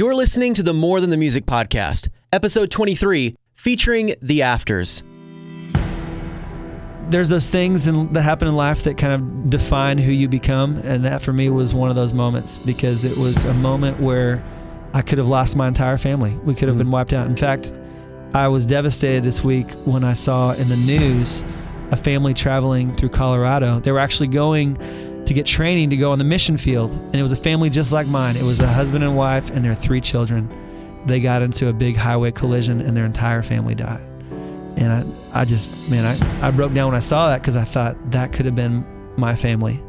You're listening to the More Than the Music podcast, episode 23, featuring The Afters. There's those things that happen in life that kind of define who you become, and that for me was one of those moments, because it was a moment where I could have lost my entire family. We could have been wiped out. In fact, I was devastated this week when I saw in the news a family traveling through Colorado. They were actually going to get training to go on the mission field, and it was a family just like mine. It was a husband and wife and their 3 children. They got into a big highway collision and their entire family died. And I broke down when I saw that, because I thought that could have been my family.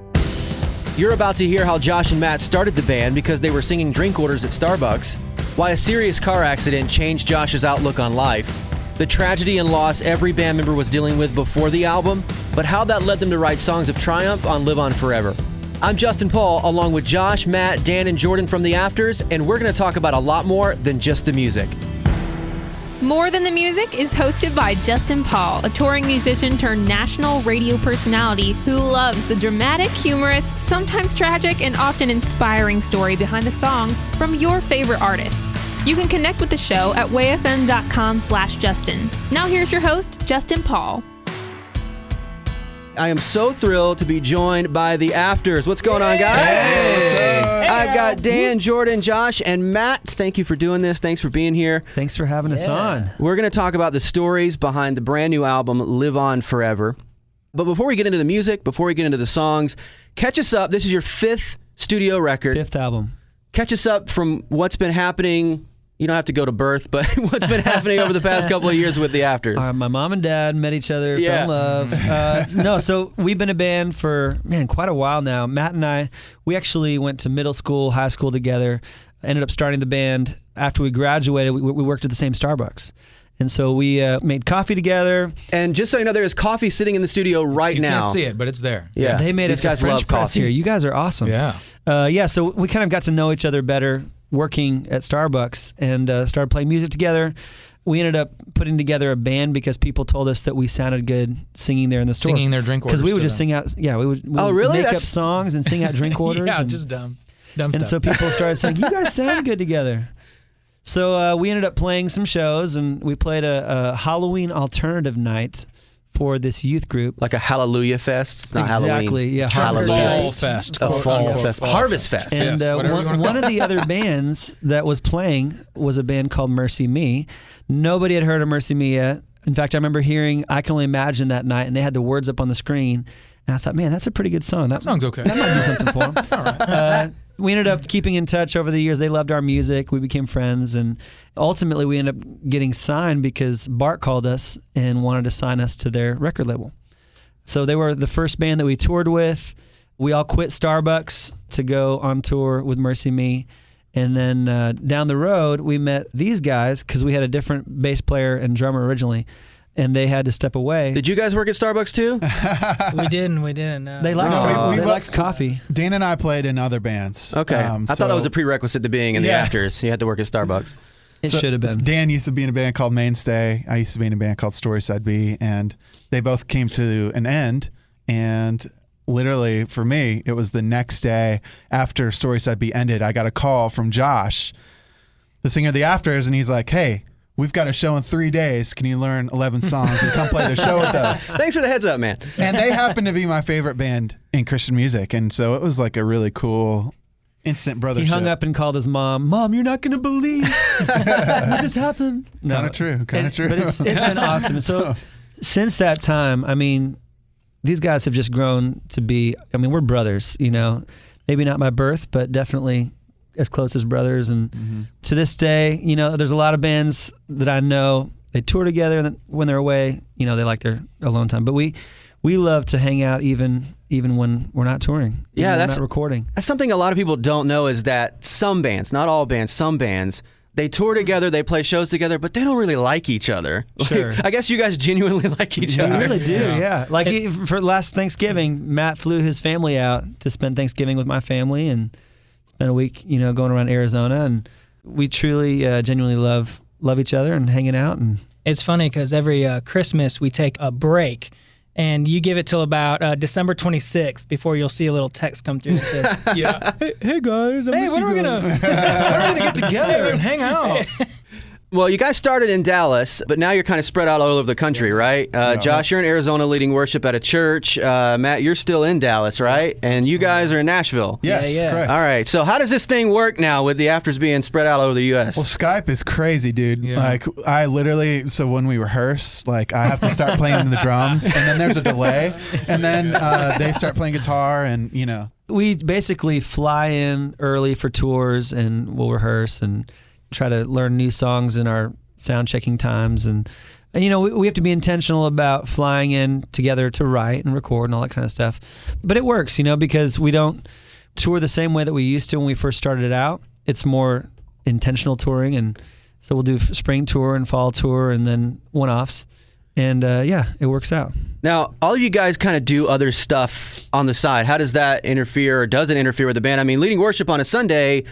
You're about to hear how Josh and Matt started the band because they were singing drink orders at Starbucks, why a serious car accident changed Josh's outlook on life, the tragedy and loss every band member was dealing with before the album, but how that led them to write songs of triumph on Live On Forever. I'm Justin Paul, along with Josh, Matt, Dan, and Jordan from The Afters, and we're going to talk about a lot more than just the music. More Than the Music is hosted by Justin Paul, a touring musician turned national radio personality who loves the dramatic, humorous, sometimes tragic, and often inspiring story behind the songs from your favorite artists. You can connect with the show at wayfm.com/Justin. Now here's your host, Justin Paul. I am so thrilled to be joined by The Afters. What's going on, guys? Hey. I've got Dan, Jordan, Josh, and Matt. Thank you for doing this. Thanks for being here. Thanks for having us on. We're going to talk about the stories behind the brand new album, Live On Forever. But before we get into the music, before we get into the songs, catch us up. This is your 5th studio record. 5th album. Catch us up from what's been happening. You don't have to go to birth, but what's been happening over the past couple of years with The Afters? My mom and dad met each other, fell in love. So we've been a band for, quite a while now. Matt and I, we actually went to middle school, high school together, ended up starting the band. After we graduated, we worked at the same Starbucks. And so we made coffee together. And just so you know, there is coffee sitting in the studio right now. You can't see it, but it's there. Yeah, they made us a French press here. You guys are awesome. Yeah. So we kind of got to know each other better working at Starbucks, and started playing music together. We ended up putting together a band because people told us that we sounded good singing there in the store. Singing their drink orders. Because we would just sing out, we would make up songs and sing out drink orders. Just dumb and stuff. So people started saying, you guys sound good together. So we ended up playing some shows, and we played a Halloween alternative night for this youth group. Like a Hallelujah Fest? It's not Halloween. Exactly, yeah. Fall Fest. A fall fest. Harvest Fest. And Yes, one of the other bands that was playing was a band called MercyMe. Nobody had heard of MercyMe yet. In fact, I remember hearing I Can Only Imagine that night, and they had the words up on the screen. And I thought, man, that's a pretty good song. That song's okay. That might do something for them. It's all right. We ended up keeping in touch over the years. They loved our music. We became friends. And ultimately, we ended up getting signed because Bart called us and wanted to sign us to their record label. So they were the first band that we toured with. We all quit Starbucks to go on tour with MercyMe. And then down the road, we met these guys because we had a different bass player and drummer originally. And they had to step away. Did you guys work at Starbucks too? We didn't. They liked Starbucks. They liked coffee. Dan and I played in other bands. Okay. I thought that was a prerequisite to being in The Afters. You had to work at Starbucks. It should have been. Dan used to be in a band called Mainstay. I used to be in a band called Storyside B, and they both came to an end. And literally, for me, it was the next day after Storyside B ended, I got a call from Josh, the singer of The Afters, and he's like, hey, we've got a show in 3 days. Can you learn 11 songs and come play the show with us? Thanks for the heads up, man. And they happen to be my favorite band in Christian music. And so it was like a really cool instant brothership. He hung up and called his mom. Mom, you're not going to believe what just happened. Kind of true. But it's been awesome. And so since that time, these guys have just grown to be, we're brothers, maybe not by birth, but definitely as close as brothers. And to this day, there's a lot of bands that I know, they tour together, and when they're away, they like their alone time. But we love to hang out even when we're not touring. Yeah, that's not recording. That's something a lot of people don't know, is that some bands, not all bands, some bands, they tour together, they play shows together, but they don't really like each other. Sure. I guess you guys genuinely like each other. We really do, yeah. Like for last Thanksgiving, Matt flew his family out to spend Thanksgiving with my family and spent a week, going around Arizona, and we truly, genuinely love each other and hanging out. And It's funny because every Christmas we take a break and you give it till about December 26th before you'll see a little text come through that says, Yeah. hey guys, Hey, when are we gonna get together and hang out? Well, you guys started in Dallas, but now you're kind of spread out all over the country, right? Josh, you're in Arizona leading worship at a church. Matt, you're still in Dallas, right? And you guys are in Nashville. Yes, Yeah. correct. All right. So how does this thing work now with the afters being spread out all over the U.S.? Well, Skype is crazy, dude. Yeah. Like, I literally, so when we rehearse, like, I have to start playing the drums, and then there's a delay, and then they start playing guitar, and, you know. We basically fly in early for tours, and we'll rehearse and try to learn new songs in our sound checking times. And you know, we have to be intentional about flying in together to write and record and all that kind of stuff. But it works, you know, because we don't tour the same way that we used to when we first started out. It's more intentional touring. And so we'll do spring tour and fall tour and then one-offs. And yeah, it works out. Now, all of you guys kind of do other stuff on the side. How does that interfere, or does it interfere with the band? I mean, leading worship on a Sunday,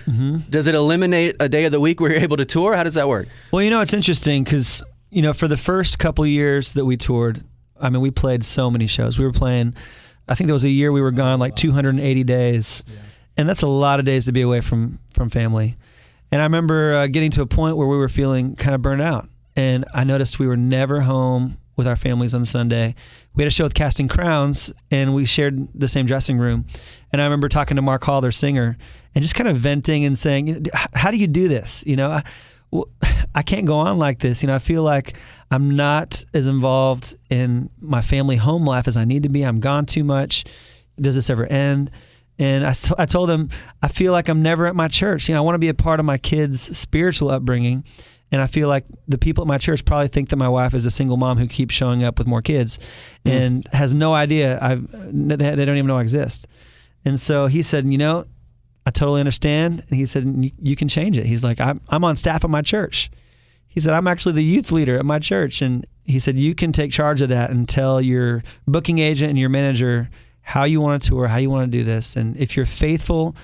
does it eliminate a day of the week where you're able to tour? How does that work? Well, you know, it's interesting because, you know, for the first couple years that we toured, I mean, we played so many shows. We were playing, I think there was a year we were gone like 280 days. Yeah. And that's a lot of days to be away from family. And I remember getting to a point where we were feeling kind of burnt out. And I noticed we were never home with our families on Sunday. We had a show with Casting Crowns, and we shared the same dressing room. And I remember talking to Mark Hall, their singer, and just kind of venting and saying, how do you do this? You know, I can't go on like this. You know, I feel like I'm not as involved in my family home life as I need to be. I'm gone too much. Does this ever end? And I told them, I feel like I'm never at my church. You know, I want to be a part of my kids' spiritual upbringing. And I feel like the people at my church probably think that my wife is a single mom who keeps showing up with more kids and has no idea. They don't even know I exist. And so he said, you know, I totally understand. And he said, you can change it. He's like, I'm on staff at my church. He said, I'm actually the youth leader at my church. And he said, you can take charge of that and tell your booking agent and your manager how you want to tour, how you want to do this. And if you're faithful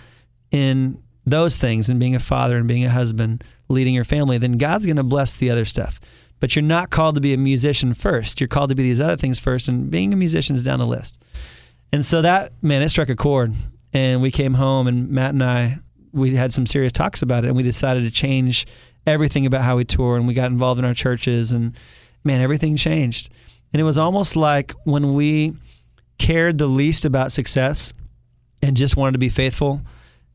in those things and being a father and being a husband, leading your family, then God's going to bless the other stuff. But you're not called to be a musician first. You're called to be these other things first, and being a musician is down the list. And so that, man, it struck a chord. And we came home, and Matt and I, we had some serious talks about it, and we decided to change everything about how we tour, and we got involved in our churches, and man, everything changed. And it was almost like when we cared the least about success and just wanted to be faithful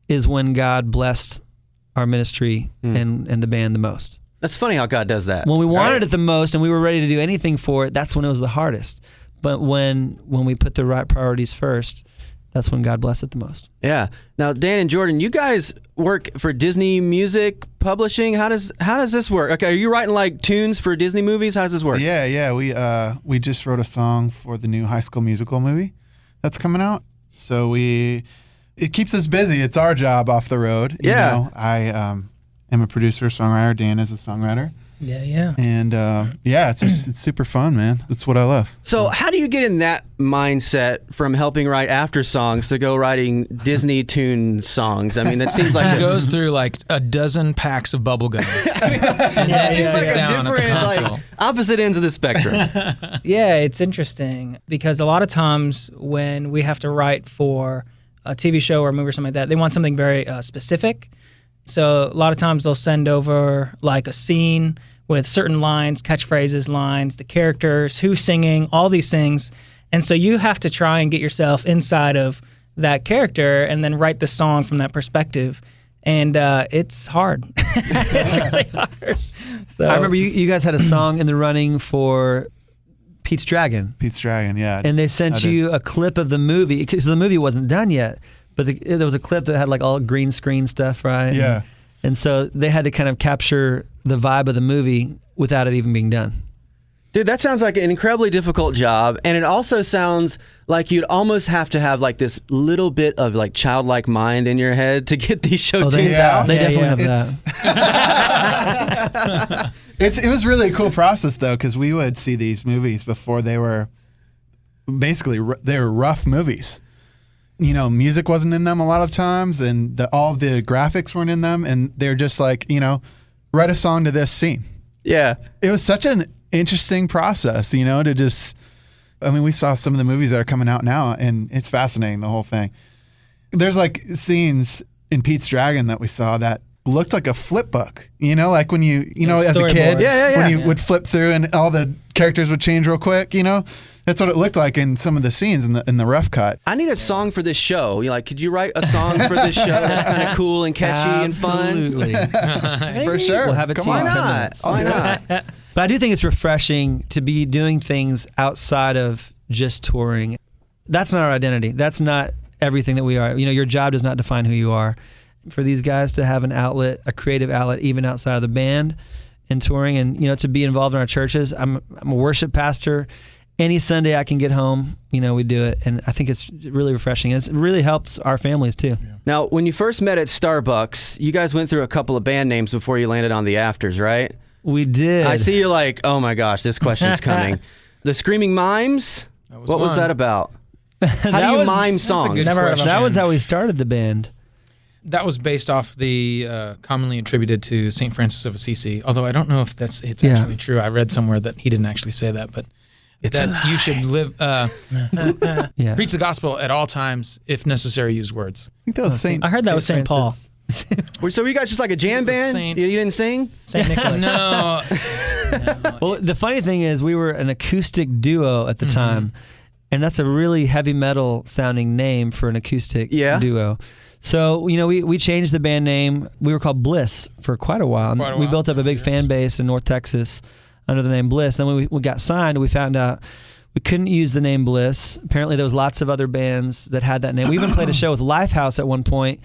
is when God blessed our ministry and the band the most. That's funny how God does that. When we wanted it the most and we were ready to do anything for it, that's when it was the hardest. But when we put the right priorities first, that's when God blessed it the most. Yeah. Now, Dan and Jordan, you guys work for Disney Music Publishing. How does this work? Okay, are you writing like tunes for Disney movies? How does this work? Yeah. We just wrote a song for the new High School Musical movie that's coming out. So it keeps us busy. It's our job off the road. You know, I am a producer, songwriter. Dan is a songwriter. Yeah. And it's super fun, man. That's what I love. So how do you get in that mindset from helping write after songs to go writing Disney tune songs? I mean, that seems like It goes through like a dozen packs of bubble gum. it seems like down a at the different, console. like opposite ends of the spectrum. Yeah, it's interesting because a lot of times when we have to write for a TV show or a movie or something like that, they want something very specific. So a lot of times they'll send over like a scene with certain lines, catchphrases, lines, the characters, who's singing, all these things. And so you have to try and get yourself inside of that character and then write the song from that perspective. And it's hard. It's really hard. So I remember you guys had a song in the running for Pete's Dragon. Pete's Dragon, yeah. And they sent you a clip of the movie because the movie wasn't done yet. But there was a clip that had like all green screen stuff, right? Yeah. And so they had to kind of capture the vibe of the movie without it even being done. Dude, that sounds like an incredibly difficult job. And it also sounds like you'd almost have to have like this little bit of like childlike mind in your head to get these show tunes out. They definitely have that. It was really a cool process though, because we would see these movies before they were rough movies. You know, music wasn't in them a lot of times, and all the graphics weren't in them, and they're just like, you know, write a song to this scene. Yeah. It was such an interesting process, you know, to just, I mean, we saw some of the movies that are coming out now, and it's fascinating, the whole thing. There's like scenes in Pete's Dragon that we saw that looked like a flip book, like when you as a kid, when you would flip through and all the characters would change real quick, That's what it looked like in some of the scenes in the rough cut. I need a song for this show. Could you write a song for this show that's kind of cool and catchy and fun? Absolutely. For sure. We'll have it to you in 10 minutes. Why not? But I do think it's refreshing to be doing things outside of just touring. That's not our identity. That's not everything that we are. Your job does not define who you are. For these guys to have an outlet, a creative outlet, even outside of the band and touring, and to be involved in our churches. I'm a worship pastor. Any Sunday I can get home, we do it, and I think it's really refreshing. And it really helps our families too. Yeah. Now, when you first met at Starbucks, you guys went through a couple of band names before you landed on the Afters, right? We did. I see you're like, oh my gosh, this question's coming. The Screaming Mimes? What was that about? How do you mime songs? That was how we started the band. That was based off the commonly attributed to St. Francis of Assisi, although I don't know if it's actually true. I read somewhere that he didn't actually say that, but that you should live, preach the gospel at all times, if necessary, use words. I think that was Saint. I heard that was St. Paul. So were you guys just like a jam band? You didn't sing? St. Nicholas. No. Well, the funny thing is we were an acoustic duo at the time, and that's a really heavy metal sounding name for an acoustic duo. So, we changed the band name. We were called Bliss for quite a while. We built up a big fan base in North Texas under the name Bliss. Then when we got signed, we found out we couldn't use the name Bliss. Apparently there was lots of other bands that had that name. We even played a show with Lifehouse at one point,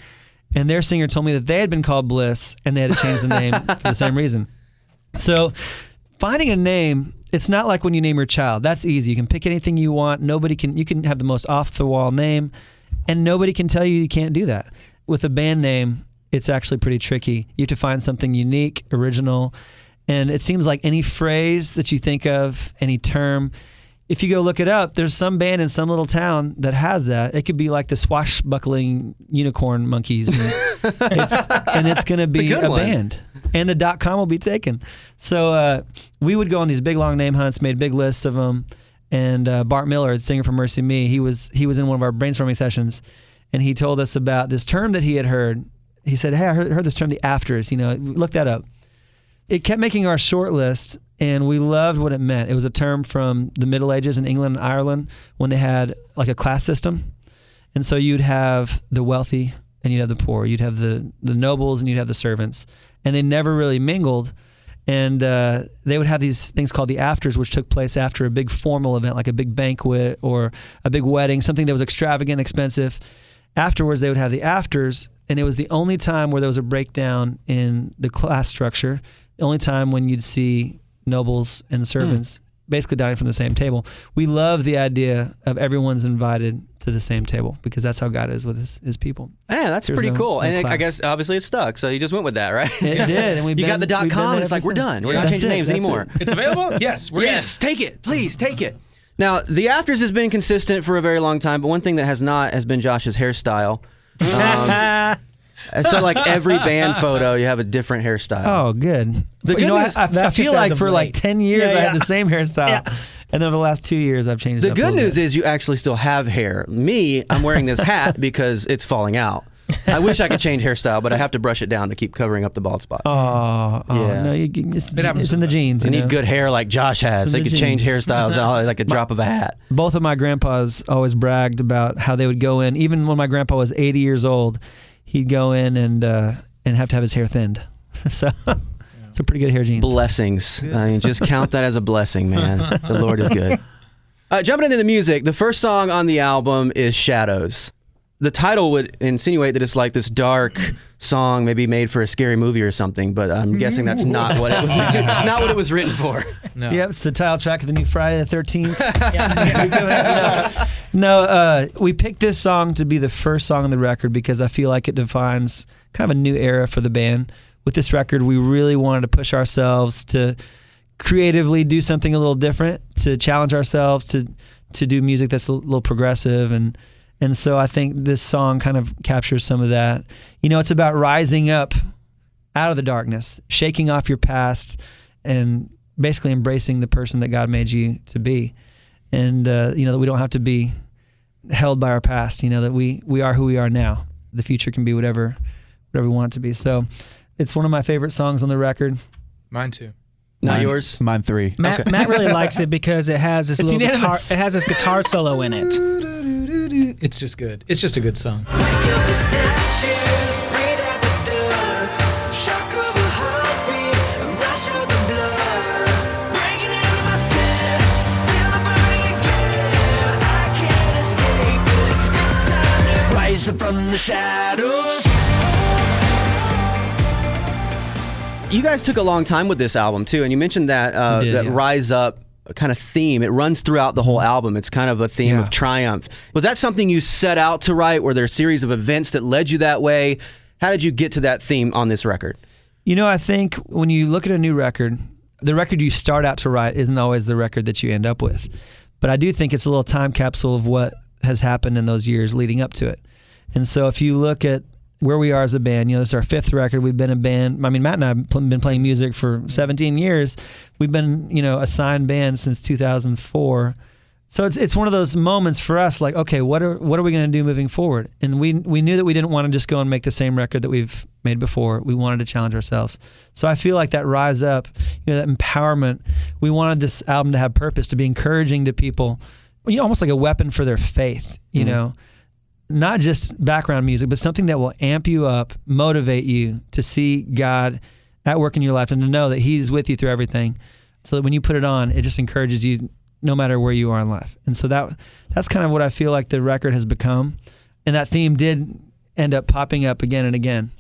and their singer told me that they had been called Bliss and they had to change the name for the same reason. So finding a name, it's not like when you name your child. That's easy. You can pick anything you want. You can have the most off-the-wall name, and nobody can tell you can't do that. With a band name, it's actually pretty tricky. You have to find something unique, original, and it seems like any phrase that you think of, any term, if you go look it up, there's some band in some little town that has that. It could be like the Swashbuckling Unicorn Monkeys, and it's going to be a band, and the .com will be taken. So we would go on these big long name hunts, made big lists of them. And Bart Miller, the singer from MercyMe, he was in one of our brainstorming sessions, and he told us about this term that he had heard. He said, "Hey, I heard this term, the Afters. Look that up." It kept making our short list, and we loved what it meant. It was a term from the Middle Ages in England and Ireland when they had like a class system, and so you'd have the wealthy and you'd have the poor. You'd have the nobles and you'd have the servants, and they never really mingled. And they would have these things called the afters, which took place after a big formal event, like a big banquet or a big wedding, something that was extravagant, expensive. Afterwards, they would have the afters, and it was the only time where there was a breakdown in the class structure, the only time when you'd see nobles and servants basically dining from the same table. We love the idea of everyone's invited to the same table because that's how God is with his people. Yeah, that's pretty cool. And I guess obviously it stuck, so you just went with that, right? It did. And you got the .com, and it's like, we're done. We're not changing names anymore. It's available? Yes. Yes, take it. Please, take it. Now, the Afters has been consistent for a very long time, but one thing that has not has been Josh's hairstyle. So like every band photo, you have a different hairstyle. Oh, good. I feel like for like 10 years I had the same hairstyle. Yeah. And then over the last 2 years, I've changed it up. The good news is you actually still have hair. Me, I'm wearing this hat because it's falling out. I wish I could change hairstyle, but I have to brush it down to keep covering up the bald spots. Oh yeah. No, it's in the genes. You need good hair like Josh has, so you can change hairstyles like a drop of a hat. Both of my grandpas always bragged about how they would go in, even when my grandpa was 80 years old, he'd go in and have to have his hair thinned. So it's a pretty good hair genes. Blessings. I mean, just count that as a blessing, man. The Lord is good. Jumping into the music, the first song on the album is Shadows. The title would insinuate that it's like this dark song, maybe made for a scary movie or something, but I'm guessing that's not what it was not what it was written for. No. Yep, it's the title track of the new Friday the 13th. No, we picked this song to be the first song on the record because I feel like it defines kind of a new era for the band. With this record, we really wanted to push ourselves to creatively do something a little different, to challenge ourselves, to do music that's a little progressive, and so I think this song kind of captures some of that. It's about rising up out of the darkness, shaking off your past, and basically embracing the person that God made you to be. and that we don't have to be held by our past. That we are who we are now. The future can be whatever we want it to be. So it's one of my favorite songs on the record. Mine too. Not yours? Mine 3. Matt really likes it because it has this little guitar. It has this guitar solo in it. It's just good. It's just a good song. From the shadows. You guys took a long time with this album too, and you mentioned that Rise Up kind of theme. It runs throughout the whole album. It's kind of a theme of triumph. Was that something you set out to write? Were there a series of events that led you that way? How did you get to that theme on this record? I think when you look at a new record, the record you start out to write isn't always the record that you end up with. But I do think it's a little time capsule of what has happened in those years leading up to it. And so if you look at where we are as a band, this is our 5th record. We've been a band. I mean, Matt and I have been playing music for 17 years. We've been, a signed band since 2004. So it's one of those moments for us, like, okay, what are we going to do moving forward? And we knew that we didn't want to just go and make the same record that we've made before. We wanted to challenge ourselves. So I feel like that Rise Up, that empowerment, we wanted this album to have purpose, to be encouraging to people, almost like a weapon for their faith, not just background music, but something that will amp you up, motivate you to see God at work in your life and to know that He's with you through everything. So that when you put it on, it just encourages you no matter where you are in life. And so that's kind of what I feel like the record has become. And that theme did end up popping up again and again.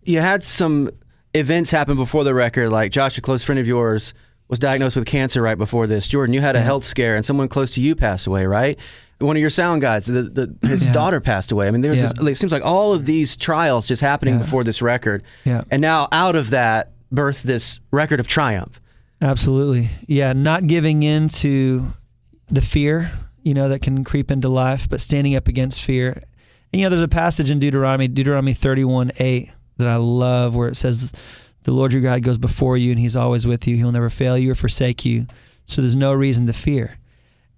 You had some events happen before the record, like Josh, a close friend of yours, was diagnosed with cancer right before this. Jordan, you had a health scare and someone close to you passed away, right? One of your sound guys, his daughter passed away. I mean, it seems like all of these trials just happening before this record. Yeah. And now out of that birthed this record of triumph. Absolutely. Yeah, not giving in to the fear, that can creep into life, but standing up against fear. And, there's a passage in Deuteronomy 31:8 that I love where it says, the Lord your God goes before you and He's always with you. He'll never fail you or forsake you. So there's no reason to fear.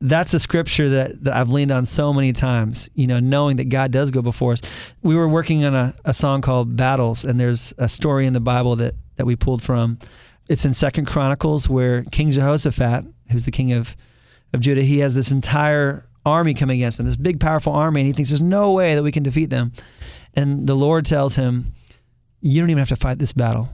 That's a scripture that I've leaned on so many times, knowing that God does go before us. We were working on a song called Battles, and there's a story in the Bible that we pulled from. It's in 2 Chronicles where King Jehoshaphat, who's the king of Judah, he has this entire army coming against him, this big, powerful army, and he thinks there's no way that we can defeat them. And the Lord tells him, you don't even have to fight this battle.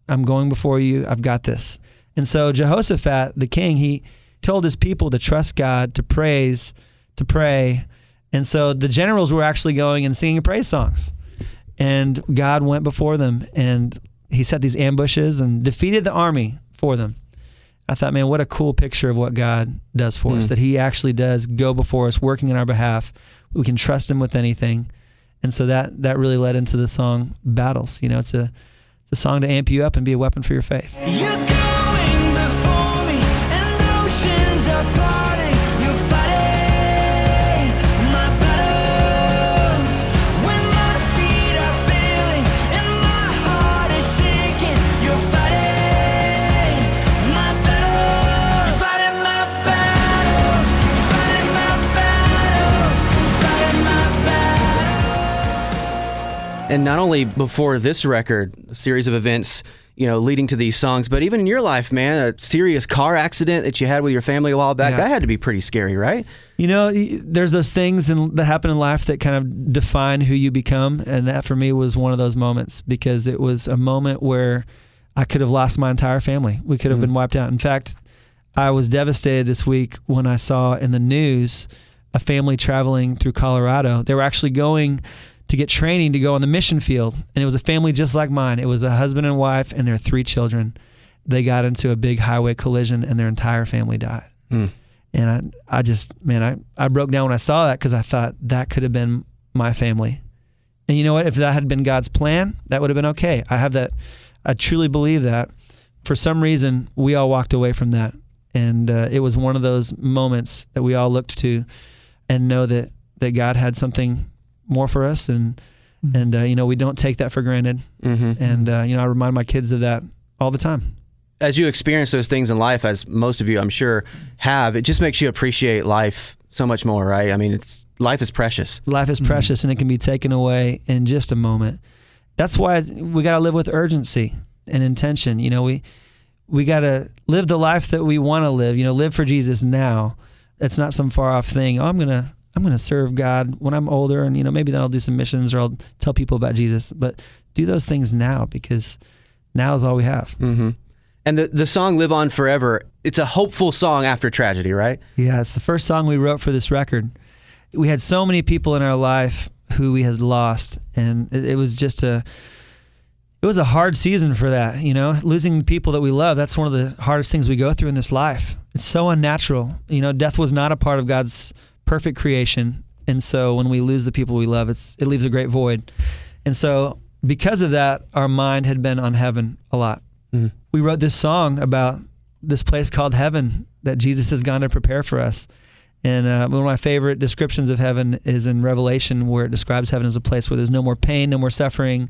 I'm going before you. I've got this. And so Jehoshaphat, the king, he told his people to trust God, to praise, to pray. And so the generals were actually going and singing praise songs. And God went before them and He set these ambushes and defeated the army for them. I thought, man, what a cool picture of what God does for us, that He actually does go before us, working in our behalf. We can trust Him with anything. And so that really led into the song Battles. It's a song to amp you up and be a weapon for your faith. You're going before me and oceans are parting. You're fighting my battles. When my feet are failing and my heart is shaking, you're fighting my battles. You're fighting my battles. You're fighting my battles. You're fighting my battles. And not only before this record, a series of events, leading to these songs, but even in your life, man, a serious car accident that you had with your family a while back, that had to be pretty scary, right? There's those things that happen in life that kind of define who you become. And that for me was one of those moments because it was a moment where I could have lost my entire family. We could have been wiped out. In fact, I was devastated this week when I saw in the news a family traveling through Colorado. They were actually going to get training to go on the mission field. And it was a family just like mine. It was a husband and wife and their 3 children. They got into a big highway collision and their entire family died. And I broke down when I saw that because I thought that could have been my family. And you know what? If that had been God's plan, that would have been okay. I truly believe that. For some reason, we all walked away from that. And it was one of those moments that we all looked to and know that God had something more for us, and we don't take that for granted. And I remind my kids of that all the time. as you experience those things in life, as most of you, I'm sure, have, it just makes you appreciate life so much more, right? I mean, life is precious. Life is precious, and it can be taken away in just a moment. That's why we got to live with urgency and intention. You know, we got to live the life that we want to live. You know, live for Jesus now. That's not some far off thing. Oh, I'm gonna serve God when I'm older, and maybe then I'll do some missions or I'll tell people about Jesus. But do those things now, because now is all we have. Mm-hmm. And the song "Live On Forever," it's a hopeful song after tragedy, right? Yeah, it's the first song we wrote for this record. We had so many people in our life who we had lost, and it was just a hard season for that. Losing people that we love, that's one of the hardest things we go through in this life. It's so unnatural. Death was not a part of God's perfect creation, and so when we lose the people we love, it leaves a great void. And so because of that, our mind had been on heaven a lot. Mm. We wrote this song about this place called heaven that Jesus has gone to prepare for us. And one of my favorite descriptions of heaven is in Revelation, where it describes heaven as a place where there's no more pain, no more suffering,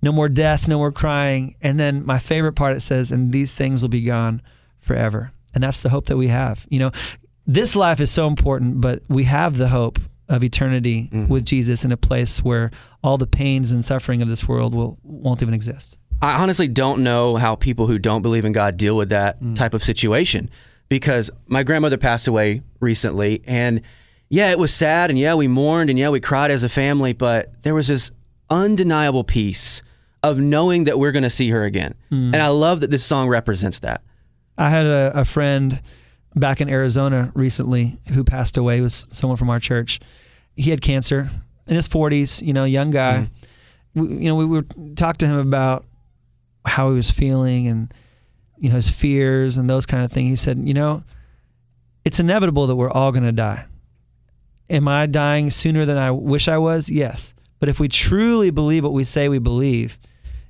no more death, no more crying. And then my favorite part, it says, and these things will be gone forever. And that's the hope that we have. This life is so important, but we have the hope of eternity with Jesus in a place where all the pains and suffering of this world won't even exist. I honestly don't know how people who don't believe in God deal with that type of situation, because my grandmother passed away recently, and yeah, it was sad, and yeah, we mourned, and yeah, we cried as a family, but there was this undeniable peace of knowing that we're going to see her again. And I love that this song represents that. I had a friend back in Arizona recently who passed away. He was someone from our church. He had cancer in his 40s, young guy. We talked to him about how he was feeling and, his fears and those kind of things. He said, it's inevitable that we're all going to die. Am I dying sooner than I wish I was? Yes. But if we truly believe what we say we believe,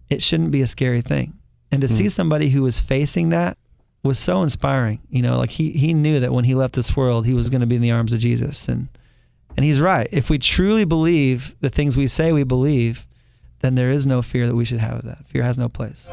it shouldn't be a scary thing. And to see somebody who was facing that was so inspiring. He knew that when he left this world, he was going to be in the arms of Jesus. And he's right. If we truly believe the things we say we believe, then there is no fear that we should have of that. Fear has no place.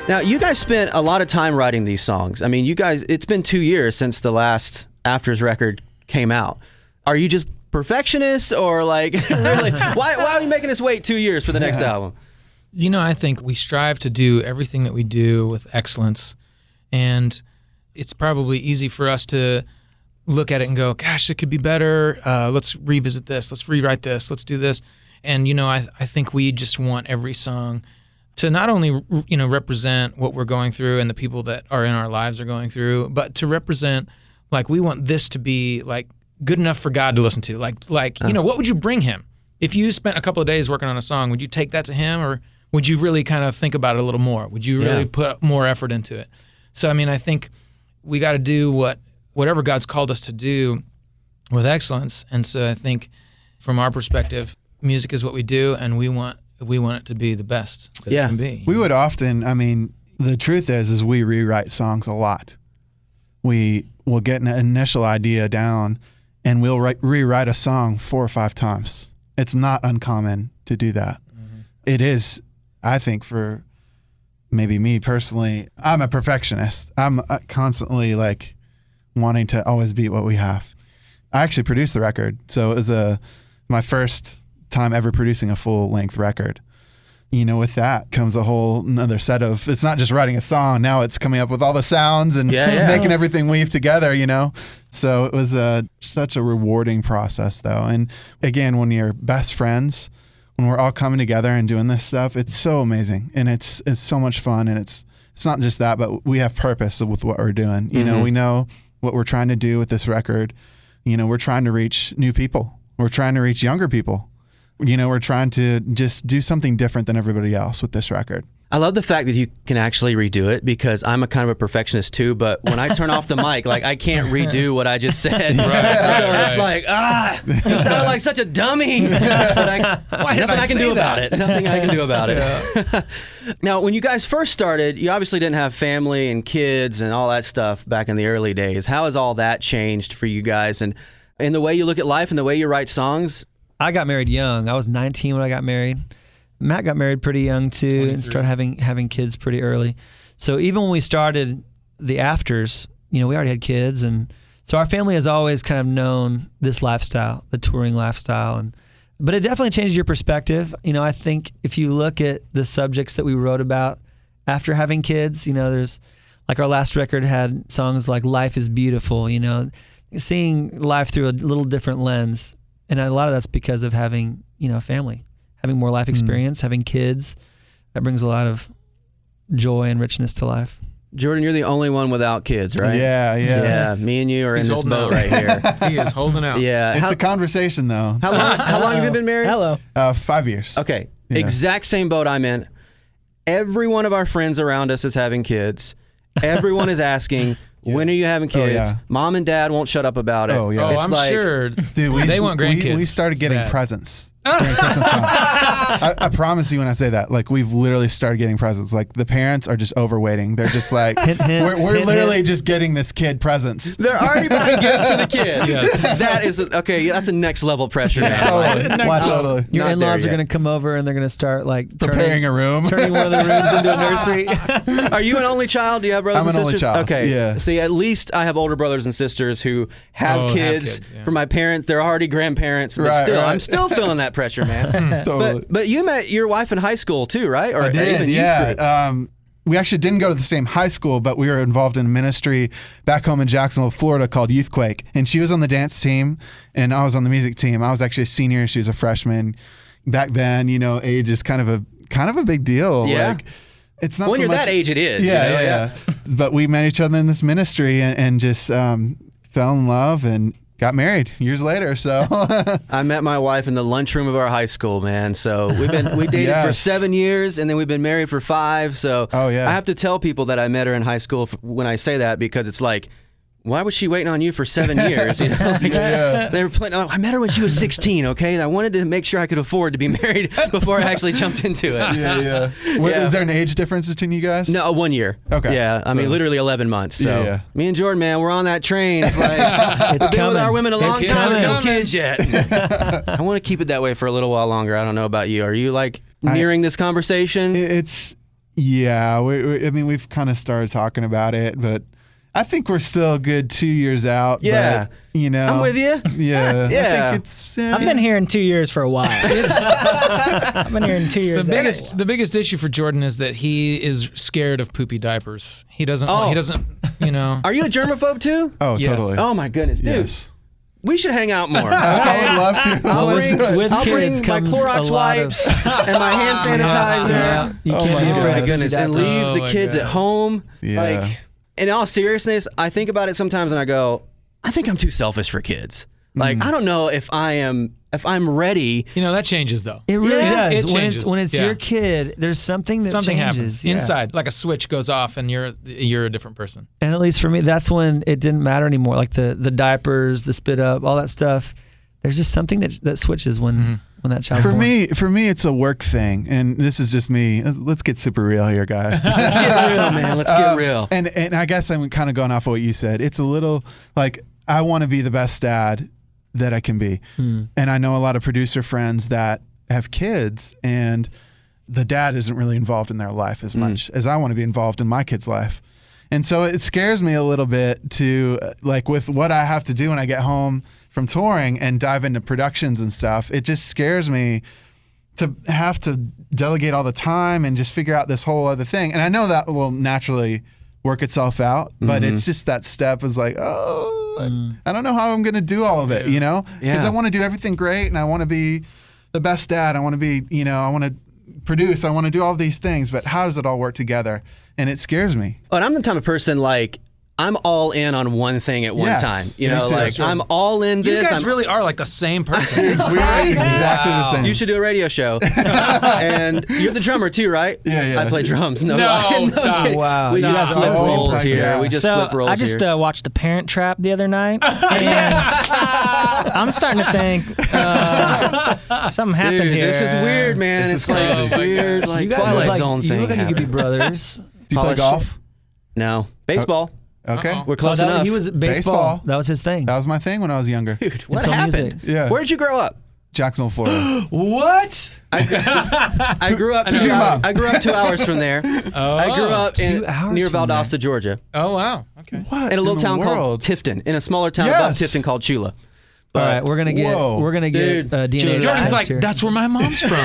Now, you guys spent a lot of time writing these songs. I mean, it's been 2 years since the last Afters record came out. Are you just perfectionists, or really, why are we making us wait 2 years for the next album? I think we strive to do everything that we do with excellence, and it's probably easy for us to look at it and go, gosh, it could be better. Let's revisit this. Let's rewrite this. Let's do this. And, I think we just want every song to not only, represent what we're going through and the people that are in our lives are going through, but to represent, we want this to be, good enough for God to listen to. What would you bring him? If you spent a couple of days working on a song, would you take that to him, or would you really kind of think about it a little more? Would you really put more effort into it? So, I think we got to do whatever God's called us to do with excellence. And so I think from our perspective, music is what we do, and we want it to be the best that it can be. We would often, the truth is we rewrite songs a lot. We will get an initial idea down, and we'll rewrite a song 4 or 5 times. It's not uncommon to do that. Mm-hmm. It is, I think, for maybe me personally, I'm a perfectionist. I'm constantly wanting to always beat what we have. I actually produced the record, so it was my first time ever producing a full-length record. With that comes a whole another set of, it's not just writing a song, now it's coming up with all the sounds and making everything weave together, So it was such a rewarding process, though. And again, when you're best friends, when we're all coming together and doing this stuff, it's so amazing, and it's so much fun. And it's not just that, but we have purpose with what we're doing. We know what we're trying to do with this record. We're trying to reach new people. We're trying to reach younger people. We're trying to just do something different than everybody else with this record. I love the fact that you can actually redo it, because I'm a kind of a perfectionist too, but when I turn off the mic, like I can't redo what I just said. It's like, you sound like such a dummy. But nothing I can do about it. Nothing I can do about it. Now, when you guys first started, you obviously didn't have family and kids and all that stuff back in the early days. How has all that changed for you guys, and in the way you look at life and the way you write songs? I got married young. I was 19 when I got married. Matt got married pretty young too, and started having kids pretty early. So even when we started the Afters, we already had kids, and so our family has always kind of known this lifestyle, the touring lifestyle, but it definitely changes your perspective. I think if you look at the subjects that we wrote about after having kids, there's like our last record had songs like "Life is Beautiful," seeing life through a little different lens, and a lot of that's because of having a family. Having more life experience, having kids, that brings a lot of joy and richness to life. Jordan, you're the only one without kids, right? Yeah. Me and you are in this holding boat out. right here. He is holding out. Yeah. It's a conversation, though. How long have you been married? Hello. 5 years. Okay. Yeah. Exact same boat I'm in. Every one of our friends around us is having kids. Everyone is asking, when are you having kids? yeah. Mom and dad won't shut up about it. Oh, yeah. Oh, It's I'm like, sure. Dude, they want grandkids. We started getting Bad. presents during Christmas time. I promise you when I say that, like, we've literally started getting presents. Like, the parents are just overweighting. They're just like, Hint, hint, we're hint, literally hint. just getting this kid presents. They're already buying gifts for the kid. That is, okay, that's a next level pressure, man. Totally. Watch Totally. Your Not in-laws there are yet. going to come over and they're going to start like Preparing a room. turning one of the rooms into a nursery. Are you an only child? Do you have brothers I'm and an only sisters? child, Okay. yeah. See, at least I have older brothers and sisters who have kids. yeah. For my parents, they're already grandparents. But Right, still, right. I'm still feeling that pressure, man. Totally. But you met your wife in high school too, right? Or I did, even youth group. yeah. We actually didn't go to the same high school, but we were involved in a ministry back home in Jacksonville, Florida called Youthquake. And she was on the dance team, and I was on the music team. I was actually a senior, she was a freshman. Back then, age is kind of a big deal. Yeah. Like, it's not When so you're much, that age, it is. Yeah, yeah. But we met each other in this ministry and just fell in love and got married years later. So I met my wife in the lunchroom of our high school, man. So we dated for Yes. 7 years, and then we've been married for 5. So Oh, yeah. I have to tell people that I met her in high school when I say that, because it's like, why was she waiting on you for 7 years? Like, Yeah. They were playing. Oh, I met her when she was 16. Okay, and I wanted to make sure I could afford to be married before I actually jumped into it. yeah. Yeah. Is there an age difference between you guys? No, 1 year. Okay. Yeah, I mean, So- literally 11 months. So Yeah. me and Jordan, man, we're on that train. It's like we've been with coming. our women a long It's time, and no coming. kids yet. I want to keep it that way for a little while longer. I don't know about you. Are you like nearing this conversation? It's yeah. I mean, we've kind of started talking about it, but I think we're still a good 2 years out. Yeah. But, I'm with you. Yeah. Yeah. I think it's. I've been hearing 2 years for a while. I've been hearing 2 years. The biggest issue for Jordan is that he is scared of poopy diapers. He doesn't. Oh. He doesn't. Are you a germaphobe too? Oh, Yes. totally. Oh my goodness, dude. yes. We should hang out more. I would love to. I'll Let's bring, do it. With I'll kids bring my comes Clorox a lot of- wipes and my hand sanitizer. Yeah. You Oh can't my be Oh afraid my of goodness, and that. leave Oh the my kids at gosh. home. Yeah. Like, in all seriousness, I think about it sometimes and I go, I think I'm too selfish for kids. Like, I don't know if I'm ready. That changes though. It really Yeah, does. it changes. When it's Yeah. your kid, there's something that Something changes. happens Yeah. inside, like a switch goes off, and you're a different person. And at least for me, that's when it didn't matter anymore. Like the diapers, the spit up, all that stuff. There's just something that switches when that child's For born. me, it's a work thing, and this is just me. Let's get super real here, guys. Let's get real, man. Let's get real. And I guess I'm kind of going off of what you said. It's a little like I want to be the best dad that I can be, and I know a lot of producer friends that have kids, and the dad isn't really involved in their life as much as I want to be involved in my kid's life. And so it scares me a little bit to like with what I have to do when I get home from touring and dive into productions and stuff. It just scares me to have to delegate all the time and just figure out this whole other thing. And I know that will naturally work itself out, but it's just that step is like, I don't know how I'm going to do all of it, Because Yeah. I want to do everything great and I want to be the best dad. I want to be, I want to produce. I want to do all these things, but how does it all work together? And it scares me. And I'm the type of person, like, I'm all in on one thing at one Yes, time. You me know, too. like I'm all in You this. guys I'm, really are like the same person. It's weird. Exactly the same. You should do a radio show. And you're the drummer too, right? Yeah. I play drums. No, No, lie. stop. kidding. Wow. We Stop. just flip Oh, roles my here. God. We just So flip roles I just here. watched The Parent Trap the other night, and I'm starting to think something happened Dude, here. this is weird, man. This It's is like crazy. this weird, like You guys Twilight look like, Zone you thing. look like you could be happening. brothers. Do you play Polish golf? No, baseball. Okay. Uh-oh. We're close Oh, enough. He was baseball. Baseball. That was his thing. That was my thing when I was younger. Dude, what It's all happened? music. Yeah. Where'd you grow up? Jacksonville, Florida. What? I grew up. Who's your mom? I grew up 2 hours from there. Oh. I grew up 2 hours near from there. Valdosta, Georgia, Oh, wow. Okay. What? in a little the town called world? Tifton, in a smaller town above Yes. Tifton called Chula. All right, we're gonna get Whoa. DNA. Dude, Jordan's test like, here. that's where my mom's from.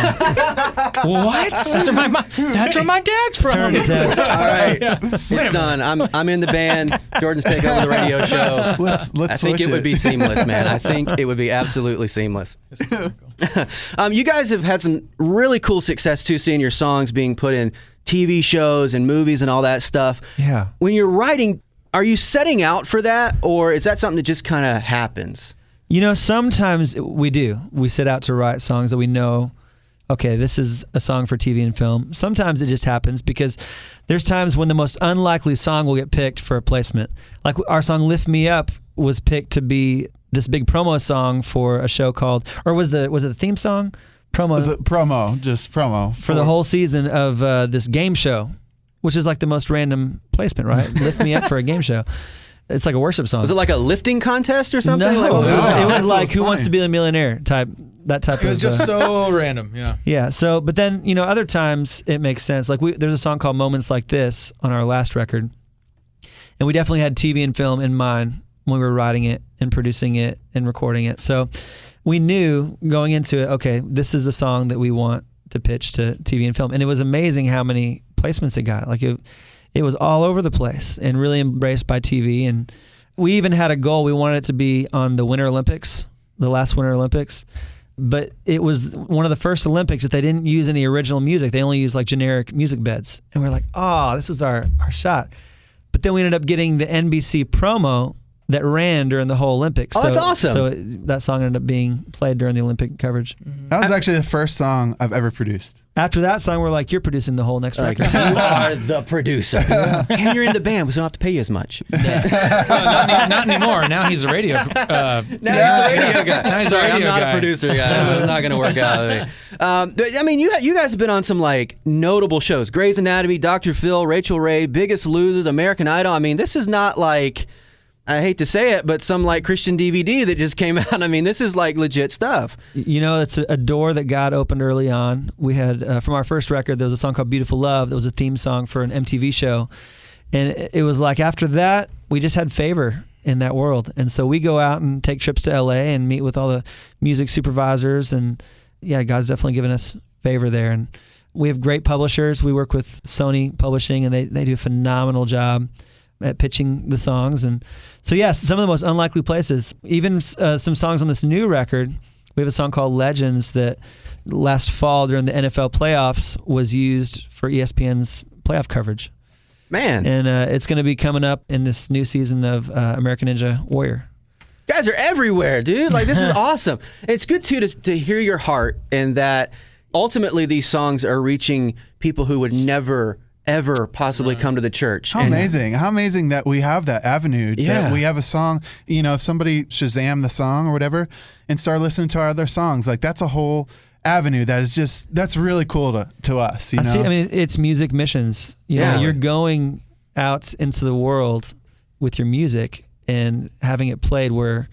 What? That's where my dad's from. Turn to test. All right, it's done. I'm in the band. Jordan's taking over the radio show. Let's I think switch it would be seamless, man. I think it would be absolutely seamless. You guys have had some really cool success too, seeing your songs being put in TV shows and movies and all that stuff. Yeah. When you're writing, are you setting out for that, or is that something that just kind of happens? You know, sometimes we do. We set out to write songs that we know, okay, this is a song for TV and film. Sometimes it just happens because there's times when the most unlikely song will get picked for a placement. Like our song Lift Me Up was picked to be this big promo song for a show called, or was it the theme song? Promo. Was it promo? Just promo. For the whole season of this game show, which is like the most random placement, right? Lift Me Up for a game show. It's like a worship song. Was it like a lifting contest or something? No, Like, what was it was, it? it was That's like what's Who Wants funny. to Be a Millionaire type It was of. just so random. Yeah. Yeah. So, but then other times it makes sense. Like there's a song called Moments Like This on our last record, and we definitely had TV and film in mind when we were writing it and producing it and recording it. So we knew going into it, okay, this is a song that we want to pitch to TV and film, and it was amazing how many placements it got. Like it was all over the place and really embraced by TV. And we even had a goal. We wanted it to be on the Winter Olympics, the last Winter Olympics. But it was one of the first Olympics that they didn't use any original music. They only used like generic music beds. And we're like, oh, this was our shot. But then we ended up getting the NBC promo that ran during the whole Olympics. Oh, that's awesome. So that song ended up being played during the Olympic coverage. That was actually the first song I've ever produced. After that song, we're like, you're producing the whole next Like, record. you are the producer. And you're in the band, so we don't have to pay you as much. Not anymore. Now he's a radio. Now he's the radio guy. Now he's a Sorry, radio I'm not guy. a producer guy. It's not going to work out. I mean, you guys have been on some like notable shows: Grey's Anatomy, Dr. Phil, Rachel Ray, Biggest Losers, American Idol. I mean, this is not like, I hate to say it, but some like Christian DVD that just came out. I mean, this is like legit stuff. You know, it's a door that God opened early on. We had, from our first record, there was a song called Beautiful Love that was a theme song for an MTV show. And it was like after that, we just had favor in that world. And so we go out and take trips to LA and meet with all the music supervisors. And yeah, God's definitely given us favor there. And we have great publishers. We work with Sony Publishing, and they do a phenomenal job at pitching the songs. And so yes, some of the most unlikely places. Even some songs on this new record. We have a song called Legends that last fall during the NFL playoffs was used for ESPN's playoff coverage. Man, And it's going to be coming up in this new season of American Ninja Warrior. guys are everywhere, dude. Like, this is awesome. It's good too to hear your heart, and that ultimately these songs are reaching people who would never ever possibly come to the church. How amazing that we have that avenue. Yeah. That we have a song, you know, if somebody Shazam the song or whatever and start listening to our other songs, like that's a whole avenue that is just, that's really cool to us, you know? I mean, it's music missions. You know, Yeah. you're going out into the world with your music and having it played where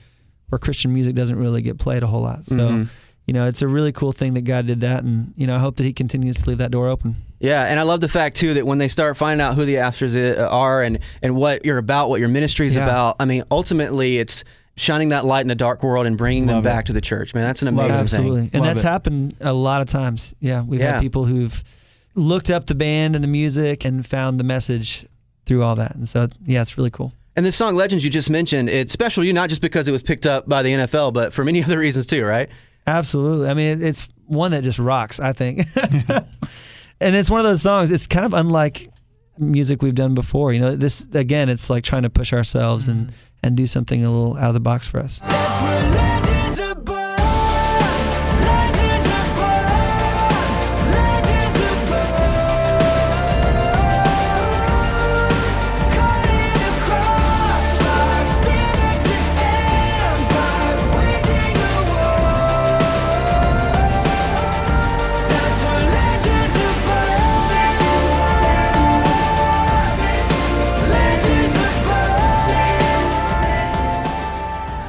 Christian music doesn't really get played a whole lot. So, you know, it's a really cool thing that God did that. And, you know, I hope that he continues to leave that door open. Yeah, and I love the fact too that when they start finding out who the Astros are and what you're about, what your ministry is Yeah. about, I mean, ultimately it's shining that light in the dark world and bringing them Love it. back to the church. Man, that's an amazing Absolutely. thing. And Love that's it. happened a lot of times. Yeah. We've Yeah. had people who've looked up the band and the music and found the message through all that. And so, yeah, it's really cool. And this song Legends you just mentioned, it's special to you not just because it was picked up by the NFL, but for many other reasons too, right? Absolutely. I mean, it's one that just rocks, I think. And it's one of those songs, it's kind of unlike music we've done before. You know, this again, it's like trying to push ourselves and do something a little out of the box for us. That's where legends are born. Legends are born. Legends are born. Caught in the crossfire, standing to empires, waging a war. That's where legends are born. Legends are born.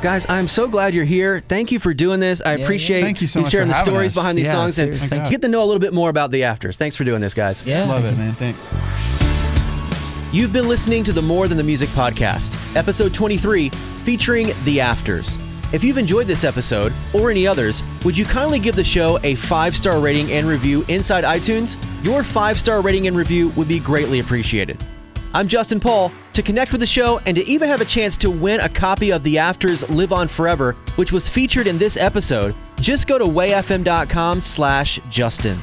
Guys, I'm so glad you're here. Thank you for doing this. I appreciate Thank you so much sharing for the having stories us. behind these Yeah, songs and seriously, thank you. get to know a little bit more about the Afters. Thanks for doing this, guys. Yeah. Love it, man. Thanks. You've been listening to the More Than the Music podcast, episode 23, featuring The Afters. If you've enjoyed this episode, or any others, would you kindly give the show a 5-star rating and review inside iTunes? Your 5-star rating and review would be greatly appreciated. I'm Justin Paul. To connect with the show and to even have a chance to win a copy of The Afters Live On Forever, which was featured in this episode, just go to wayfm.com/Justin.